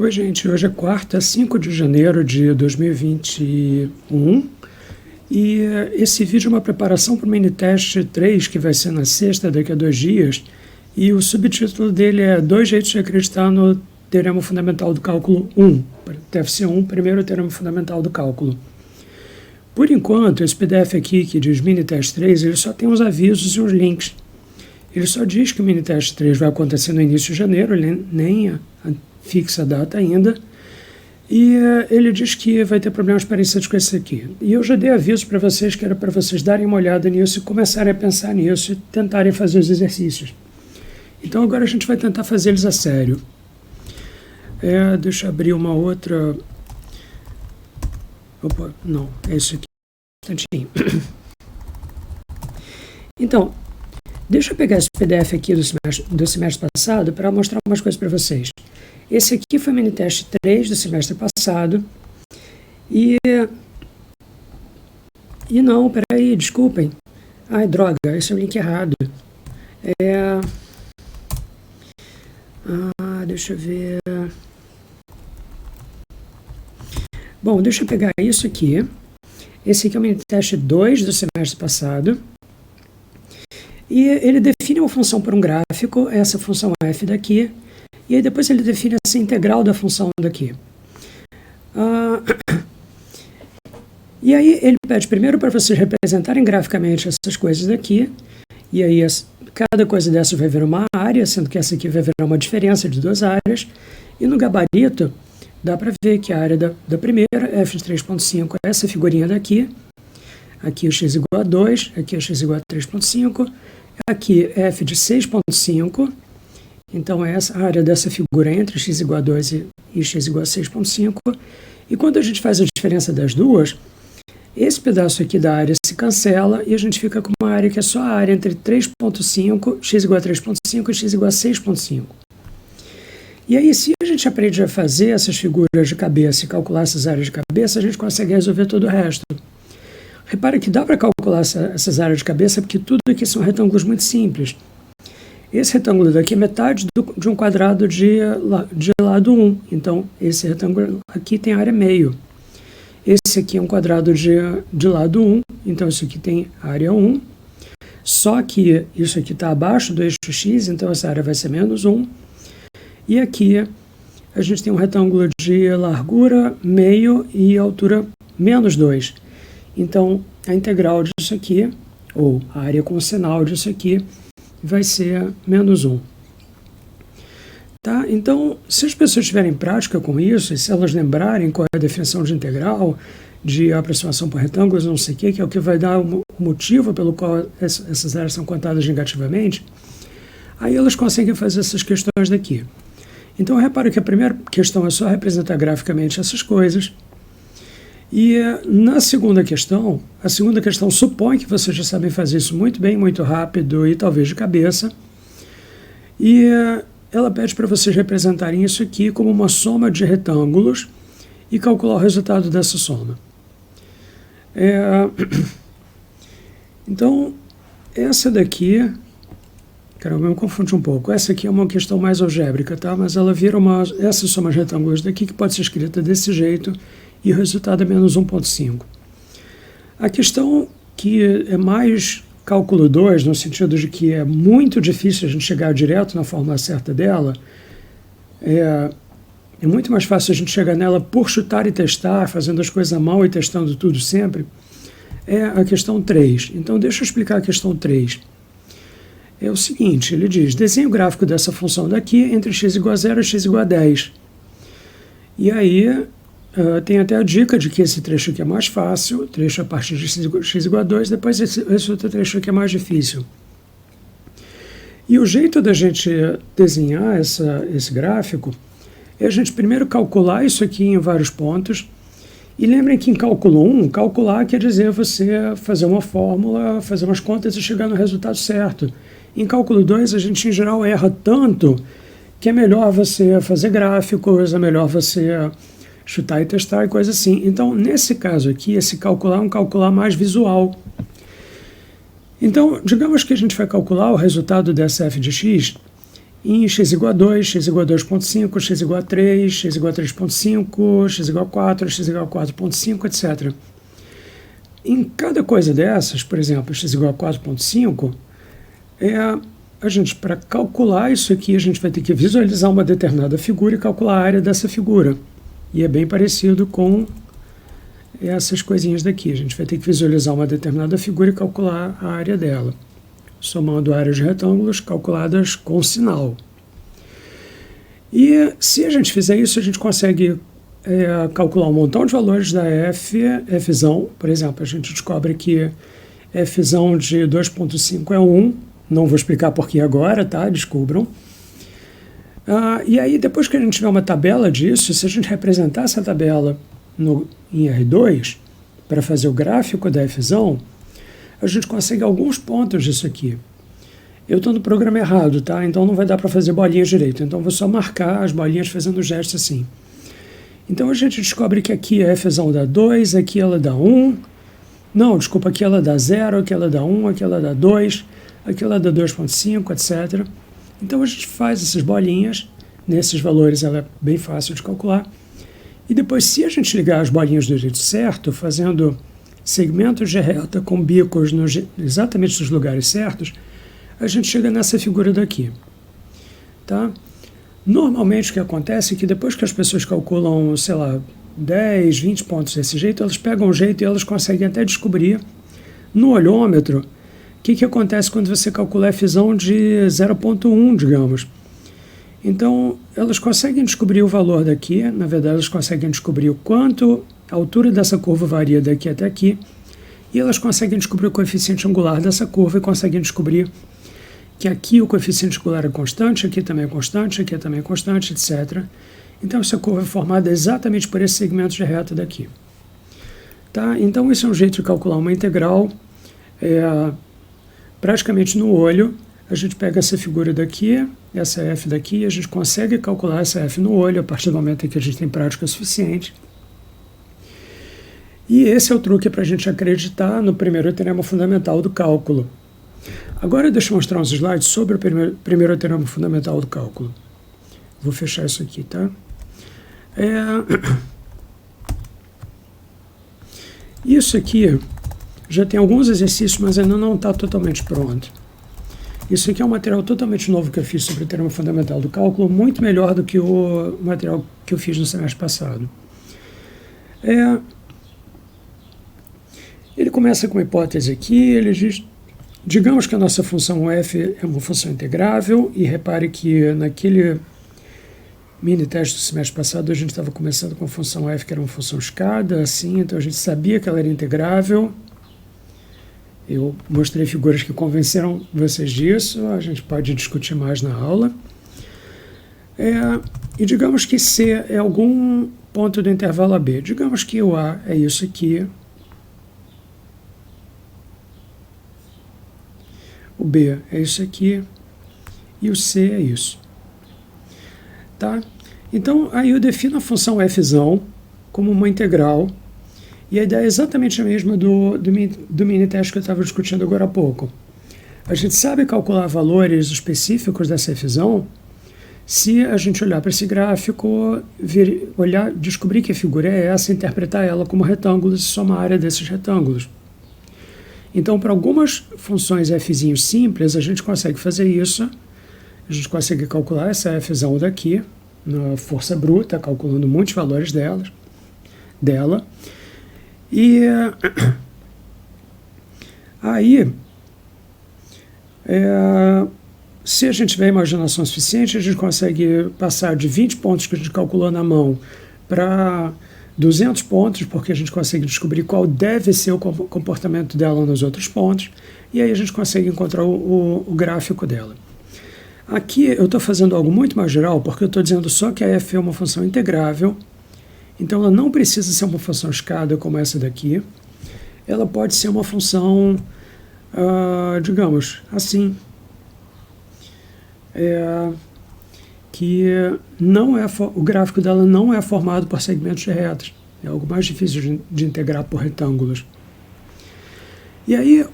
Oi, gente. Hoje é quarta, 5 de janeiro de 2021 e esse vídeo é uma preparação para o mini-teste 3, que vai ser na sexta, daqui a 2 dias, e o subtítulo dele é 2 jeitos de acreditar no teorema fundamental do cálculo 1, TFC1, primeiro teorema fundamental do cálculo. Por enquanto, esse PDF aqui, que diz mini-teste 3, ele só tem uns avisos e uns links. Ele só diz que o mini-teste 3 vai acontecer no início de janeiro, ele nem fixa a data ainda, e ele diz que vai ter problemas parecidos com esse aqui. E eu já dei aviso para vocês que era para vocês darem uma olhada nisso e começarem a pensar nisso e tentarem fazer os exercícios. Então agora a gente vai tentar fazer eles a sério. Deixa eu abrir uma outra... Opa, não, é isso aqui. Um instantinho. Então, deixa eu pegar esse PDF aqui do semestre passado para mostrar umas coisas para vocês. Esse aqui foi o mini-teste 3 do semestre passado. E não, peraí, desculpem. Ai, droga, esse é o link errado. Deixa eu ver. Bom, deixa eu pegar isso aqui. Esse aqui é o mini-teste 2 do semestre passado. E ele define uma função por um gráfico, essa função f daqui, e aí depois ele define essa integral da função daqui. E aí ele pede primeiro para vocês representarem graficamente essas coisas daqui, e aí cada coisa dessa vai virar uma área, sendo que essa aqui vai virar uma diferença de duas áreas, e no gabarito dá para ver que a área da primeira, f de 3.5, é essa figurinha daqui, aqui o x igual a 2, aqui o x igual a 3.5, aqui f de 6.5, então essa a área dessa figura entre x igual a 2 e x igual a 6.5, e quando a gente faz a diferença das duas, esse pedaço aqui da área se cancela e a gente fica com uma área que é só a área entre 3.5, x igual a 3.5 e x igual a 6.5. E aí, se a gente aprende a fazer essas figuras de cabeça e calcular essas áreas de cabeça, a gente consegue resolver todo o resto. Repara que dá para calcular essas áreas de cabeça porque tudo aqui são retângulos muito simples. Esse retângulo daqui é metade de um quadrado de lado 1. Então, esse retângulo aqui tem área meio. Esse aqui é um quadrado de lado 1. Então, isso aqui tem área 1. Só que isso aqui está abaixo do eixo x, então essa área vai ser menos 1. E aqui a gente tem um retângulo de largura meio e altura menos 2. Então, a integral disso aqui, ou a área com sinal disso aqui, vai ser menos 1. Tá? Então, se as pessoas tiverem prática com isso, e se elas lembrarem qual é a definição de integral, de aproximação por retângulos, não sei o que é o que vai dar o motivo pelo qual essas áreas são contadas negativamente, aí elas conseguem fazer essas questões daqui. Então, repara que a primeira questão é só representar graficamente essas coisas. E na segunda questão, a segunda questão supõe que vocês já sabem fazer isso muito bem, muito rápido e talvez de cabeça. E ela pede para vocês representarem isso aqui como uma soma de retângulos e calcular o resultado dessa soma. Então, essa daqui... Caramba, eu me confundi um pouco. Essa aqui é uma questão mais algébrica, tá? Mas ela vira essa soma de retângulos daqui que pode ser escrita desse jeito e o resultado é menos 1.5. A questão que é mais cálculo 2, no sentido de que é muito difícil a gente chegar direto na fórmula certa dela, é muito mais fácil a gente chegar nela por chutar e testar, fazendo as coisas à mão e testando tudo sempre, é a questão 3. Então, deixa eu explicar a questão 3. É o seguinte, ele diz, desenhe o gráfico dessa função daqui entre x igual a 0 e x igual a 10. E aí, tem até a dica de que esse trecho aqui é mais fácil, trecho a partir de x igual a 2, depois esse outro trecho aqui é mais difícil. E o jeito da gente desenhar esse gráfico é a gente primeiro calcular isso aqui em vários pontos. E lembrem que em cálculo 1, calcular quer dizer você fazer uma fórmula, fazer umas contas e chegar no resultado certo. Em cálculo 2, a gente em geral erra tanto que é melhor você fazer gráficos, é melhor você chutar e testar e coisa assim. Então, nesse caso aqui, esse calcular é um calcular mais visual. Então, digamos que a gente vai calcular o resultado dessa f de x em x igual a 2, x igual a 2,5, x igual a 3, x igual a 3,5, x igual a 4, x igual a 4,5, etc. Em cada coisa dessas, por exemplo, x igual a 4,5, a gente, para calcular isso aqui, a gente vai ter que visualizar uma determinada figura e calcular a área dessa figura. E é bem parecido com essas coisinhas daqui. A gente vai ter que visualizar uma determinada figura e calcular a área dela, somando áreas de retângulos calculadas com sinal. E se a gente fizer isso, a gente consegue calcular um montão de valores da fzão. Por exemplo, a gente descobre que fzão de 2,5 é 1. Não vou explicar por que agora, tá? Descubram. E aí, depois que a gente tiver uma tabela disso, se a gente representar essa tabela em R2, para fazer o gráfico da fzão, a gente consegue alguns pontos disso aqui. Eu estou no programa errado, tá? Então não vai dar para fazer bolinhas direito. Então vou só marcar as bolinhas fazendo gesto assim. Então a gente descobre que aqui a fzão dá 2, aqui ela dá 1. Não, desculpa, aqui ela dá 0, aqui ela dá 1, aqui ela dá 2, aqui ela dá 2,5, etc. Então a gente faz essas bolinhas, nesses valores ela é bem fácil de calcular. E depois, se a gente ligar as bolinhas do jeito certo, fazendo segmentos de reta com bicos exatamente nos lugares certos, a gente chega nessa figura daqui. Tá? Normalmente o que acontece é que depois que as pessoas calculam, sei lá, 10, 20 pontos desse jeito, elas pegam um jeito e elas conseguem até descobrir no olhômetro o que acontece quando você calcula a fzão de 0,1, digamos. Então, elas conseguem descobrir o valor daqui, na verdade, elas conseguem descobrir o quanto a altura dessa curva varia daqui até aqui, e elas conseguem descobrir o coeficiente angular dessa curva e conseguem descobrir que aqui o coeficiente angular é constante, aqui também é constante, aqui também é constante, etc. Então, essa curva é formada exatamente por esse segmento de reta daqui. Tá? Então, esse é um jeito de calcular uma integral praticamente no olho. A gente pega essa figura daqui, essa f daqui, e a gente consegue calcular essa f no olho a partir do momento em que a gente tem prática suficiente. E esse é o truque para a gente acreditar no primeiro teorema fundamental do cálculo. Agora deixa eu mostrar uns slides sobre o primeiro teorema fundamental do cálculo. Vou fechar isso aqui, tá? Isso aqui já tem alguns exercícios, mas ainda não está totalmente pronto. Isso aqui é um material totalmente novo que eu fiz sobre o teorema fundamental do cálculo, muito melhor do que o material que eu fiz no semestre passado. Ele começa com uma hipótese aqui, ele diz, digamos que a nossa função f é uma função integrável, e repare que naquele mini teste do semestre passado a gente estava começando com a função f que era uma função escada, assim, então a gente sabia que ela era integrável. Eu mostrei figuras que convenceram vocês disso, a gente pode discutir mais na aula. E digamos que C é algum ponto do intervalo AB. Digamos que o A é isso aqui, o B é isso aqui e o C é isso. Tá? Então, aí eu defino a função fzão como uma integral. E a ideia é exatamente a mesma do mini-teste que eu estava discutindo agora há pouco. A gente sabe calcular valores específicos dessa fzão se a gente olhar para esse gráfico, descobrir que a figura é essa, interpretar ela como retângulos e somar a área desses retângulos. Então, para algumas funções fzinhos simples, a gente consegue fazer isso. A gente consegue calcular essa fzão daqui, na força bruta, calculando muitos valores dela. E aí, se a gente tiver imaginação suficiente, a gente consegue passar de 20 pontos que a gente calculou na mão para 200 pontos, porque a gente consegue descobrir qual deve ser o comportamento dela nos outros pontos, e aí a gente consegue encontrar o gráfico dela. Aqui eu estou fazendo algo muito mais geral, porque eu estou dizendo só que a f é uma função integrável. Então, ela não precisa ser uma função escada como essa daqui. Ela pode ser uma função, digamos, assim, que não é, o gráfico dela não é formado por segmentos de retas. É algo mais difícil de integrar por retângulos. E aí,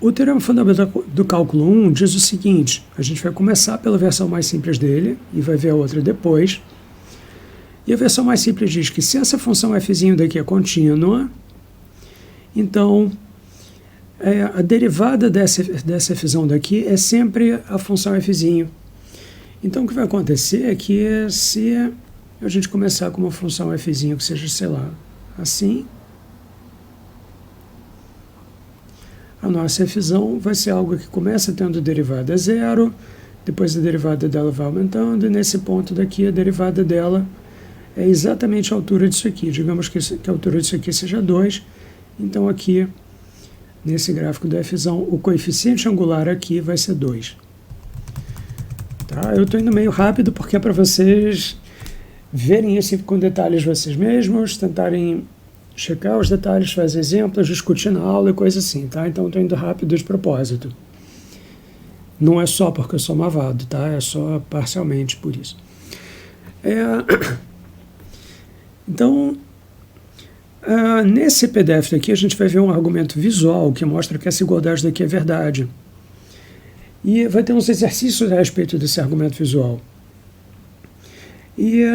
O teorema fundamental do cálculo 1 diz o seguinte: a gente vai começar pela versão mais simples dele e vai ver a outra depois. E a versão mais simples diz que se essa função f daqui é contínua, então a derivada dessa f daqui é sempre a função f. Então o que vai acontecer é que se a gente começar com uma função f que seja, sei lá, assim, a nossa f vai ser algo que começa tendo derivada zero, depois a derivada dela vai aumentando, e nesse ponto daqui a derivada dela é exatamente a altura disso aqui. Digamos que a altura disso aqui seja 2, então aqui, nesse gráfico da f, o coeficiente angular aqui vai ser 2. Tá? Eu estou indo meio rápido porque é para vocês verem isso com detalhes vocês mesmos, tentarem checar os detalhes, fazer exemplos, discutir na aula e coisa assim, tá? Então estou indo rápido de propósito. Não é só porque eu sou malvado, tá? É só parcialmente por isso. Então, nesse PDF daqui a gente vai ver um argumento visual que mostra que essa igualdade daqui é verdade. E vai ter uns exercícios a respeito desse argumento visual. E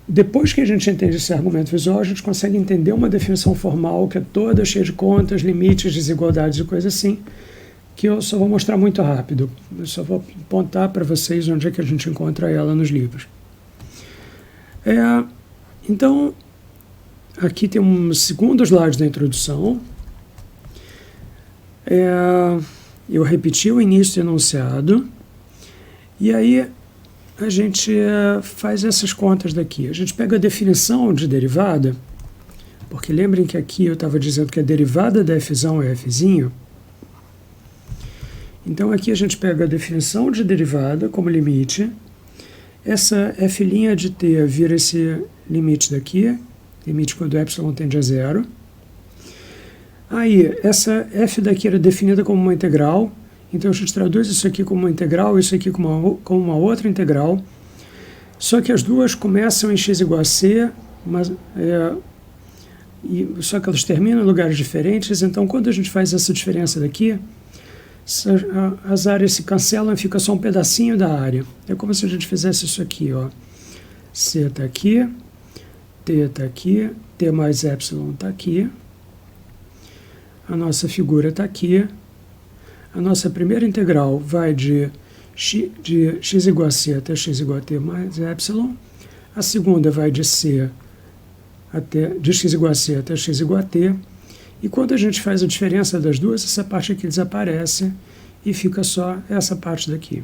depois que a gente entende esse argumento visual, a gente consegue entender uma definição formal que é toda cheia de contas, limites, desigualdades e coisas assim, que eu só vou mostrar muito rápido. Eu só vou apontar para vocês onde é que a gente encontra ela nos livros. Então, aqui tem um segundo slide da introdução. Eu repeti o início do enunciado, e aí a gente faz essas contas daqui. A gente pega a definição de derivada, porque lembrem que aqui eu estava dizendo que a derivada da f é f. Então aqui a gente pega a definição de derivada como limite. Essa f' de t vira esse limite daqui, limite quando epsilon tende a zero. Aí, essa f daqui era definida como uma integral, então a gente traduz isso aqui como uma integral, isso aqui como uma outra integral, só que as duas começam em x igual a c, mas, só que elas terminam em lugares diferentes, então quando a gente faz essa diferença daqui, as áreas se cancelam e fica só um pedacinho da área. É como se a gente fizesse isso aqui, ó. C está aqui, T está aqui, T mais epsilon está aqui. A nossa figura está aqui. A nossa primeira integral vai de x igual a c até x igual a t mais epsilon. A segunda vai de x igual a c até x igual a t. E quando a gente faz a diferença das duas, essa parte aqui desaparece e fica só essa parte daqui.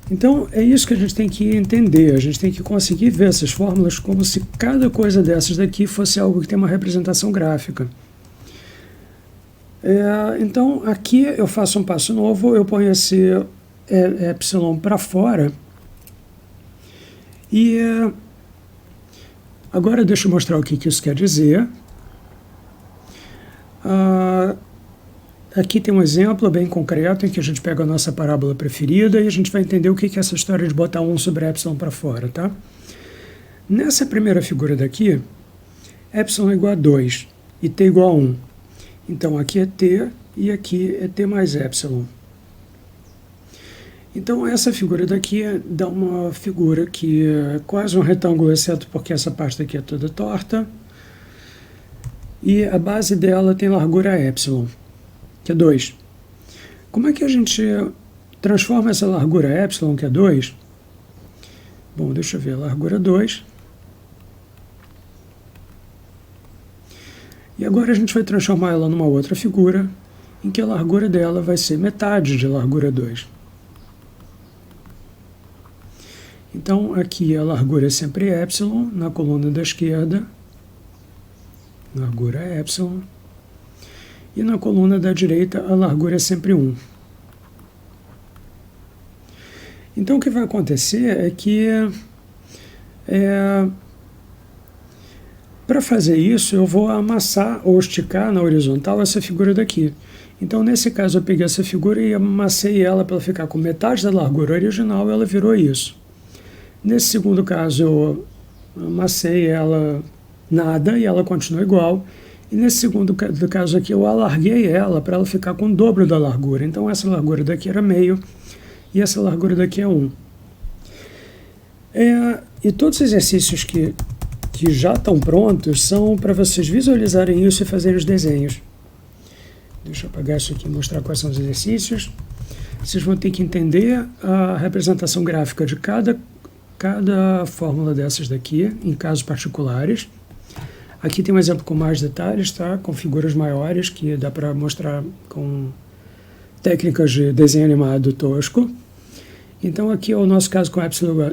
Então, é isso que a gente tem que entender. A gente tem que conseguir ver essas fórmulas como se cada coisa dessas daqui fosse algo que tem uma representação gráfica. Então, aqui eu faço um passo novo, eu ponho esse epsilon para fora. E agora deixa eu mostrar o que isso quer dizer. Aqui tem um exemplo bem concreto em que a gente pega a nossa parábola preferida e a gente vai entender o que é essa história de botar 1 sobre epsilon para fora, tá? Nessa primeira figura daqui, epsilon é igual a 2 e t igual a 1. Então aqui é t e aqui é t mais epsilon. Então essa figura daqui dá uma figura que é quase um retângulo, exceto porque essa parte daqui é toda torta. E a base dela tem largura epsilon, que é 2. Como é que a gente transforma essa largura epsilon, que é 2? Bom, deixa eu ver, largura 2. E agora a gente vai transformar ela numa outra figura, em que a largura dela vai ser metade de largura 2. Então, aqui a largura é sempre epsilon, na coluna da esquerda, largura é epsilon, e na coluna da direita a largura é sempre 1. Então, o que vai acontecer é que, para fazer isso, eu vou amassar ou esticar na horizontal essa figura daqui. Então, nesse caso, eu peguei essa figura e amassei ela para ela ficar com metade da largura original e ela virou isso. Nesse segundo caso, eu amassei ela nada e ela continua igual. E nesse segundo caso aqui, eu alarguei ela para ela ficar com o dobro da largura. Então, essa largura daqui era meio e essa largura daqui é 1. E todos os exercícios que já estão prontos são para vocês visualizarem isso e fazerem os desenhos. Deixa eu apagar isso aqui e mostrar quais são os exercícios. Vocês vão ter que entender a representação gráfica de cada fórmula dessas daqui, em casos particulares. Aqui tem um exemplo com mais detalhes, tá? Com figuras maiores, que dá para mostrar com técnicas de desenho animado tosco. Então aqui é o nosso caso com epsilon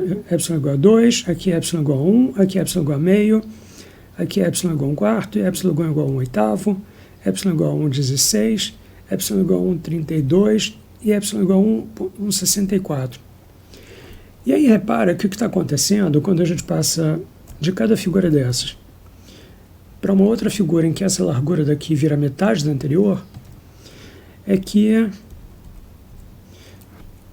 igual a 2, aqui é epsilon igual a 1, aqui é epsilon igual a meio, aqui é epsilon igual a 1 quarto, epsilon igual a 1 oitavo, epsilon igual a 1,16, epsilon igual a 1,32 e epsilon igual a 1,64. E aí repara que o que está acontecendo quando a gente passa de cada figura dessas para uma outra figura em que essa largura daqui vira metade da anterior, é que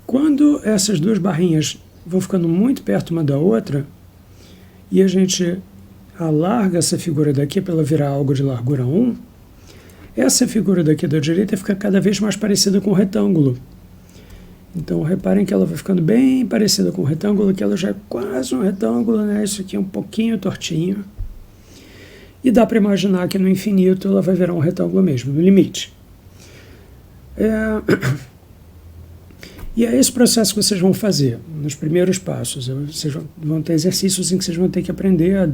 quando essas duas barrinhas vão ficando muito perto uma da outra e a gente alarga essa figura daqui para ela virar algo de largura 1, essa figura daqui da direita fica cada vez mais parecida com o retângulo. Então, reparem que ela vai ficando bem parecida com o retângulo, que ela já é quase um retângulo, né? Isso aqui é um pouquinho tortinho. E dá para imaginar que no infinito ela vai virar um retângulo mesmo, no limite. E é esse processo que vocês vão fazer nos primeiros passos. Vocês vão ter exercícios em que vocês vão ter que aprender a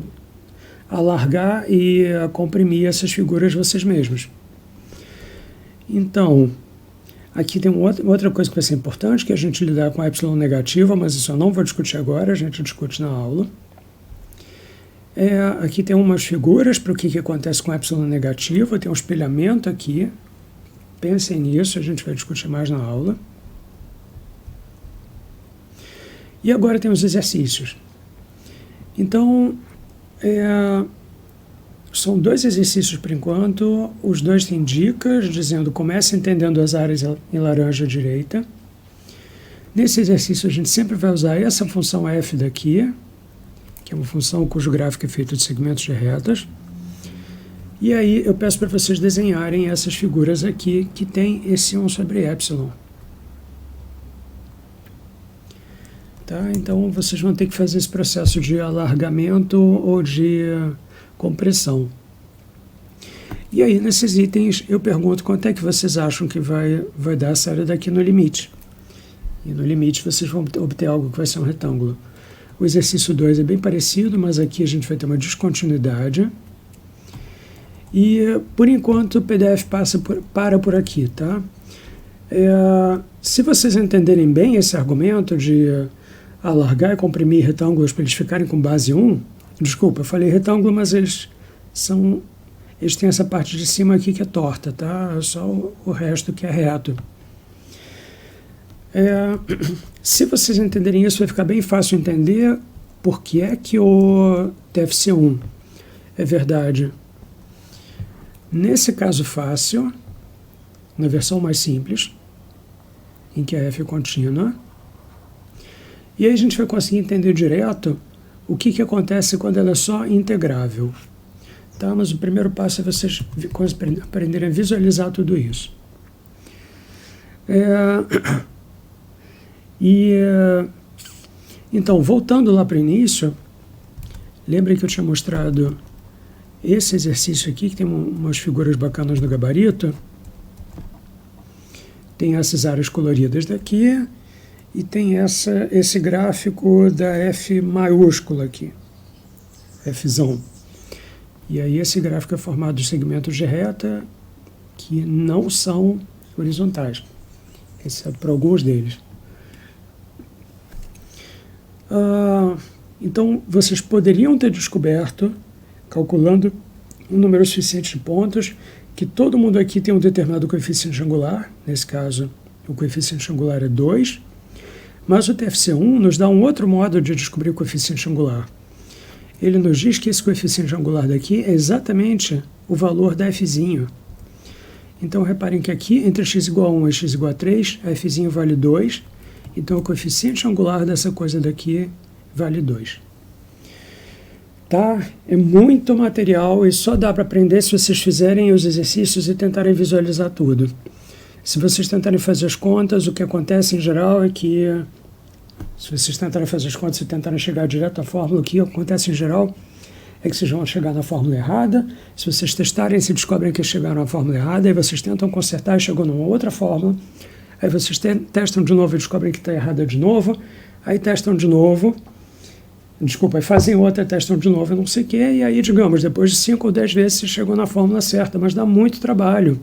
alargar e a comprimir essas figuras vocês mesmos. Então, aqui tem outra coisa que vai ser importante, que é a gente lidar com epsilon negativa, mas isso eu não vou discutir agora, a gente discute na aula. Aqui tem umas figuras para o que acontece com epsilon negativa, tem um espelhamento aqui. Pensem nisso, a gente vai discutir mais na aula. E agora tem os exercícios. Então, são 2 exercícios por enquanto, os 2 têm dicas, dizendo comece entendendo as áreas em laranja à direita. Nesse exercício a gente sempre vai usar essa função f daqui, que é uma função cujo gráfico é feito de segmentos de retas. E aí eu peço para vocês desenharem essas figuras aqui, que tem esse 1 sobre epsilon. Tá? Então vocês vão ter que fazer esse processo de alargamento ou de compressão. E aí nesses itens eu pergunto quanto é que vocês acham que vai dar essa área daqui no limite. E no limite vocês vão obter algo que vai ser um retângulo. O exercício 2 é bem parecido, mas aqui a gente vai ter uma descontinuidade. E, por enquanto, o PDF para por aqui, tá? Se vocês entenderem bem esse argumento de alargar e comprimir retângulos para eles ficarem com base 1, desculpa, eu falei retângulo, mas eles têm essa parte de cima aqui que é torta, tá? Só o resto que é reto. Se vocês entenderem isso, vai ficar bem fácil entender por que é que o TFC1 é verdade. Nesse caso fácil, na versão mais simples, em que a f é contínua, e aí a gente vai conseguir entender direto o que acontece quando ela é só integrável. Tá? Mas o primeiro passo é vocês aprenderem a visualizar tudo isso. Então, voltando lá para o início, lembrem que eu tinha mostrado esse exercício aqui, que tem umas figuras bacanas no gabarito. Tem essas áreas coloridas daqui, e tem esse gráfico da F maiúscula aqui, Fzão. E aí esse gráfico é formado de segmentos de reta que não são horizontais, exceto para alguns deles. Então, vocês poderiam ter descoberto, calculando um número suficiente de pontos, que todo mundo aqui tem um determinado coeficiente angular. Nesse caso, o coeficiente angular é 2, mas o TFC1 nos dá um outro modo de descobrir o coeficiente angular. Ele nos diz que esse coeficiente angular daqui é exatamente o valor da Fzinho. Então, reparem que aqui, entre x igual a 1 e x igual a 3, a Fzinho vale 2, então o coeficiente angular dessa coisa daqui vale 2. tá? É muito material e só dá para aprender se vocês fizerem os exercícios e tentarem visualizar tudo. Se vocês tentarem fazer as contas, o que acontece em geral é que, se vocês tentarem fazer as contas e tentarem chegar direto à fórmula, o que acontece em geral é que vocês vão chegar na fórmula errada. Se vocês testarem e se descobrem que chegaram à fórmula errada, aí vocês tentam consertar e chegam numa outra fórmula. Aí vocês testam de novo e descobrem que está errada de novo. Aí testam de novo. Desculpa, aí fazem outra, testam de novo, não sei o quê. E aí, digamos, depois de 5 ou 10 vezes, você chegou na fórmula certa, mas dá muito trabalho.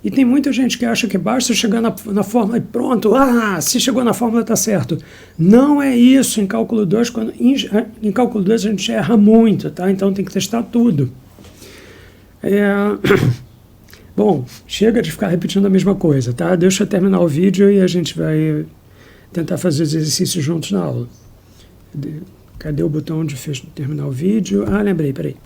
E tem muita gente que acha que basta chegar na fórmula e pronto, se chegou na fórmula está certo. Não é isso em cálculo 2, em cálculo 2 a gente erra muito, tá? Então tem que testar tudo. Bom, chega de ficar repetindo a mesma coisa, tá? Deixa eu terminar o vídeo e a gente vai tentar fazer os exercícios juntos na aula. Cadê o botão de terminar o vídeo? Lembrei, peraí.